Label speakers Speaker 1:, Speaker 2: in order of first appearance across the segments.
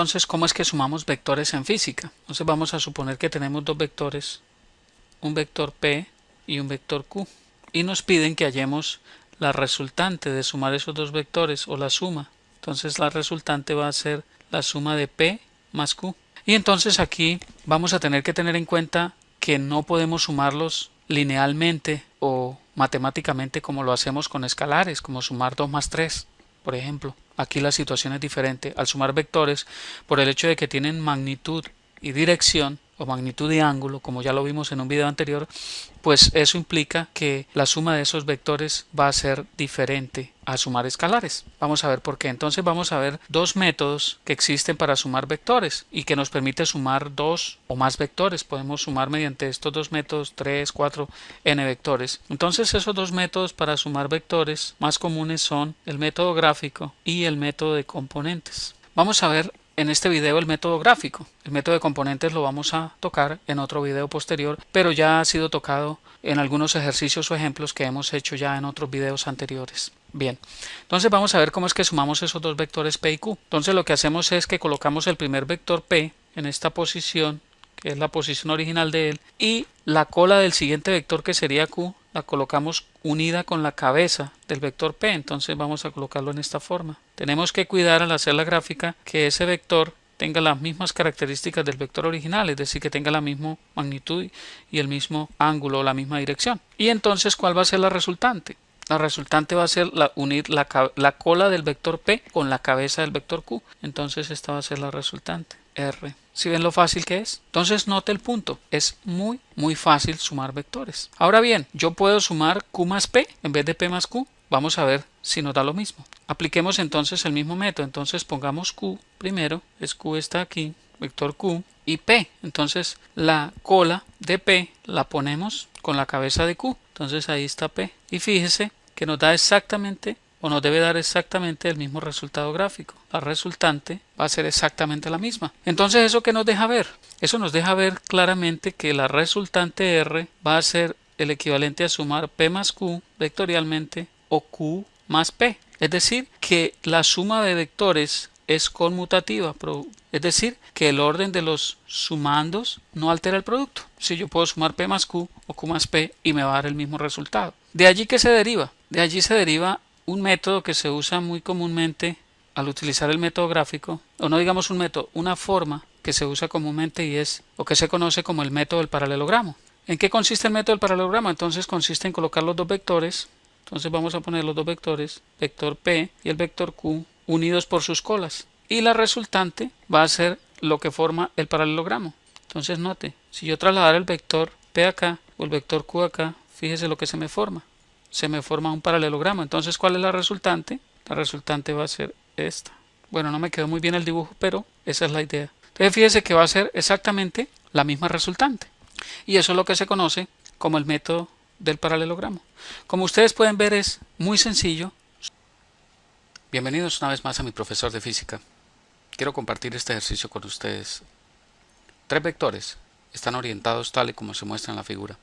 Speaker 1: entonces cómo es que sumamos vectores en física. Entonces vamos a suponer que tenemos dos vectores, un vector P y un vector Q, y nos piden que hallemos la resultante de sumar esos dos vectores o la suma. Entonces la resultante va a ser la suma de P más Q. Y entonces aquí vamos a tener que tener en cuenta que no podemos sumarlos linealmente o matemáticamente como lo hacemos con escalares, como sumar 2 más 3, por ejemplo. Aquí la situación es diferente. Al sumar vectores, por el hecho de que tienen magnitud y dirección, o magnitud y ángulo, como ya lo vimos en un video anterior, pues eso implica que la suma de esos vectores va a ser diferente a sumar escalares. Vamos a ver por qué. Entonces vamos a ver dos métodos que existen para sumar vectores y que nos permite sumar dos o más vectores. Podemos sumar mediante estos dos métodos 3, 4, n vectores. Entonces esos dos métodos para sumar vectores más comunes son el método gráfico y el método de componentes. Vamos a ver en este video el método gráfico. El método de componentes lo vamos a tocar en otro video posterior, pero ya ha sido tocado en algunos ejercicios o ejemplos que hemos hecho ya en otros videos anteriores. Bien, entonces vamos a ver cómo es que sumamos esos dos vectores P y Q. Entonces lo que hacemos es que colocamos el primer vector P en esta posición, que es la posición original de él, y la cola del siguiente vector, que sería Q, la colocamos unida con la cabeza del vector P. Entonces vamos a colocarlo en esta forma. Tenemos que cuidar al hacer la gráfica que ese vector tenga las mismas características del vector original, es decir, que tenga la misma magnitud y el mismo ángulo o la misma dirección. Y entonces, ¿cuál va a ser la resultante? La resultante va a ser unir la cola del vector P con la cabeza del vector Q. Entonces esta va a ser la resultante, R. ¿Sí ven lo fácil que es? Entonces note el punto. Es muy fácil sumar vectores. Ahora bien, yo puedo sumar Q más P en vez de P más Q. Vamos a ver si nos da lo mismo. Apliquemos entonces el mismo método. Entonces pongamos Q primero. Q está aquí, vector Q, y P. Entonces la cola de P la ponemos con la cabeza de Q. Entonces ahí está P. Y fíjese que nos da exactamente, o nos debe dar exactamente el mismo resultado gráfico. La resultante va a ser exactamente la misma. Entonces, ¿eso qué nos deja ver? Eso nos deja ver claramente que la resultante R va a ser el equivalente a sumar P más Q vectorialmente o Q más P. Es decir, que la suma de vectores es conmutativa, es decir, que el orden de los sumandos no altera el producto. Si yo puedo sumar P más Q o Q más P y me va a dar el mismo resultado. ¿De allí qué se deriva? De allí se deriva un método que se usa muy comúnmente al utilizar el método gráfico, o no digamos un método, una forma que se usa comúnmente y es, o que se conoce como el método del paralelogramo. ¿En qué consiste el método del paralelogramo? Entonces consiste en colocar los dos vectores. Entonces vamos a poner los dos vectores, vector P y el vector Q, unidos por sus colas. Y la resultante va a ser lo que forma el paralelogramo. Entonces note, si yo trasladara el vector P acá o el vector Q acá, fíjese lo que se me forma. Se me forma un paralelogramo. Entonces, ¿cuál es la resultante? La resultante va a ser esta. Bueno, no me quedó muy bien el dibujo, pero esa es la idea. Entonces, fíjese que va a ser exactamente la misma resultante. Y eso es lo que se conoce como el método del paralelogramo. Como ustedes pueden ver, es muy sencillo. Bienvenidos una vez más a mi profesor de física. Quiero compartir este ejercicio con ustedes. Tres vectores están orientados tal y como se muestra en la figura.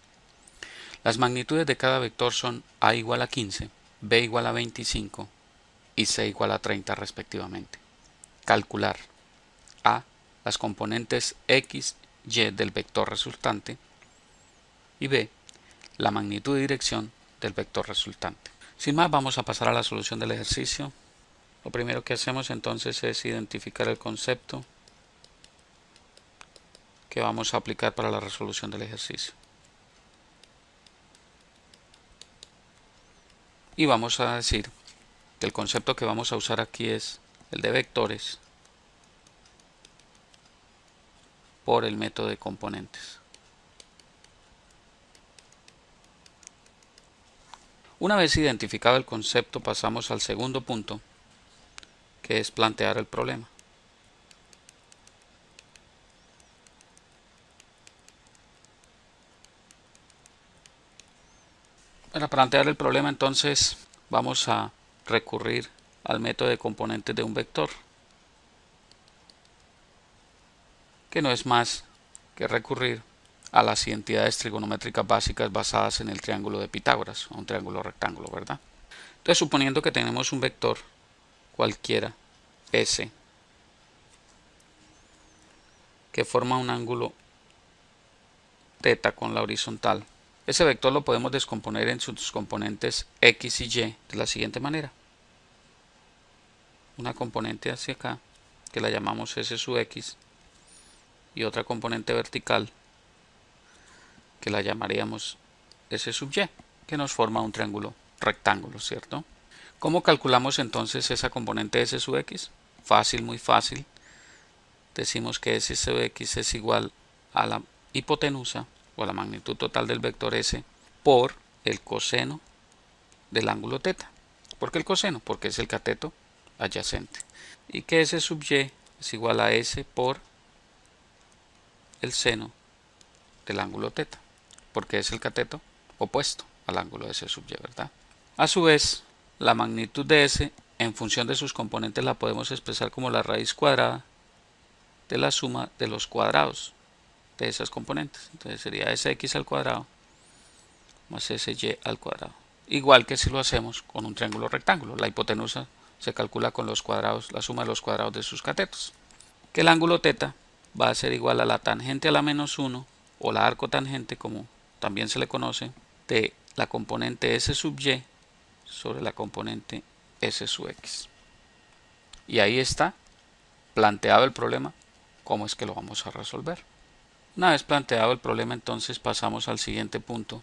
Speaker 1: Las magnitudes de cada vector son A igual a 15, B igual a 25 y C igual a 30 respectivamente. Calcular A, las componentes X, Y del vector resultante, y B, la magnitud y dirección del vector resultante. Sin más, vamos a pasar a la solución del ejercicio. Lo primero que hacemos entonces es identificar el concepto que vamos a aplicar para la resolución del ejercicio. Y vamos a decir que el concepto que vamos a usar aquí es el de vectores por el método de componentes. Una vez identificado el concepto, pasamos al segundo punto, que es plantear el problema. Para plantear el problema, entonces, vamos a recurrir al método de componentes de un vector, que no es más que recurrir a las identidades trigonométricas básicas basadas en el triángulo de Pitágoras, o un triángulo rectángulo, ¿verdad? Entonces, suponiendo que tenemos un vector cualquiera, S, que forma un ángulo θ con la horizontal. Ese vector lo podemos descomponer en sus componentes x y y de la siguiente manera. Una componente hacia acá, que la llamamos s sub x, y otra componente vertical, que la llamaríamos s sub y, que nos forma un triángulo rectángulo, ¿cierto? ¿Cómo calculamos entonces esa componente s sub x? Fácil, muy fácil. Decimos que s sub x es igual a la hipotenusa o a la magnitud total del vector s por el coseno del ángulo θ. ¿Por qué el coseno? Porque es el cateto adyacente. Y que s sub y es igual a s por el seno del ángulo θ, porque es el cateto opuesto al ángulo s sub y, ¿verdad? A su vez, la magnitud de s en función de sus componentes la podemos expresar como la raíz cuadrada de la suma de los cuadrados de esas componentes. Entonces sería sx al cuadrado más sy al cuadrado. Igual que si lo hacemos con un triángulo rectángulo. La hipotenusa se calcula con los cuadrados, la suma de los cuadrados de sus catetos. Que el ángulo θ va a ser igual a la tangente a la menos 1 o la arcotangente, como también se le conoce, de la componente s sub y sobre la componente s sub x. Y ahí está planteado el problema. ¿Cómo es que lo vamos a resolver? Una vez planteado el problema, entonces pasamos al siguiente punto,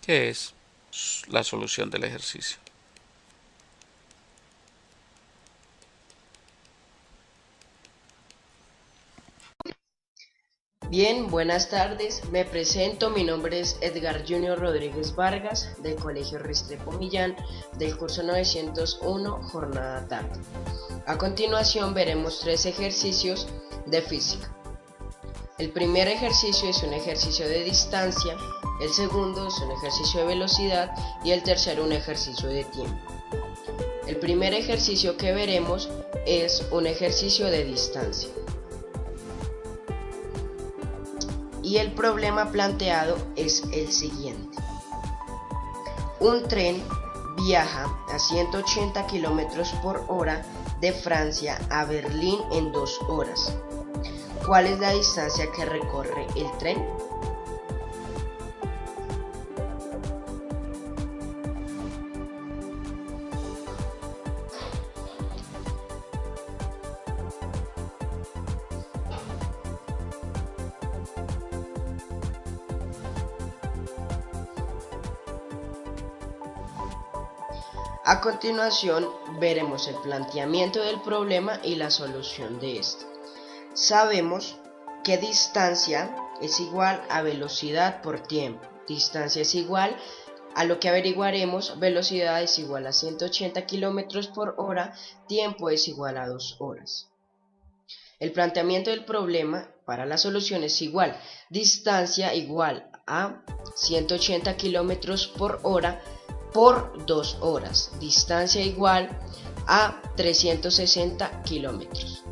Speaker 1: que es la solución del ejercicio.
Speaker 2: Bien, buenas tardes. Me presento, mi nombre es Edgar Junior Rodríguez Vargas, del Colegio Restrepo Millán, del curso 901, jornada tarde. A continuación veremos 3 ejercicios de física. El primer ejercicio es un ejercicio de distancia, el segundo es un ejercicio de velocidad y el tercero un ejercicio de tiempo. El primer ejercicio que veremos es un ejercicio de distancia. Y el problema planteado es el siguiente. Un tren viaja a 180 km por hora de Francia a Berlín en 2 horas. ¿Cuál es la distancia que recorre el tren? A continuación veremos el planteamiento del problema y la solución de este. Sabemos que distancia es igual a velocidad por tiempo. Distancia es igual a lo que averiguaremos, velocidad es igual a 180 km por hora, tiempo es igual a 2 horas. El planteamiento del problema para la solución es igual, distancia igual a 180 km por hora por 2 horas, distancia igual a 360 kilómetros.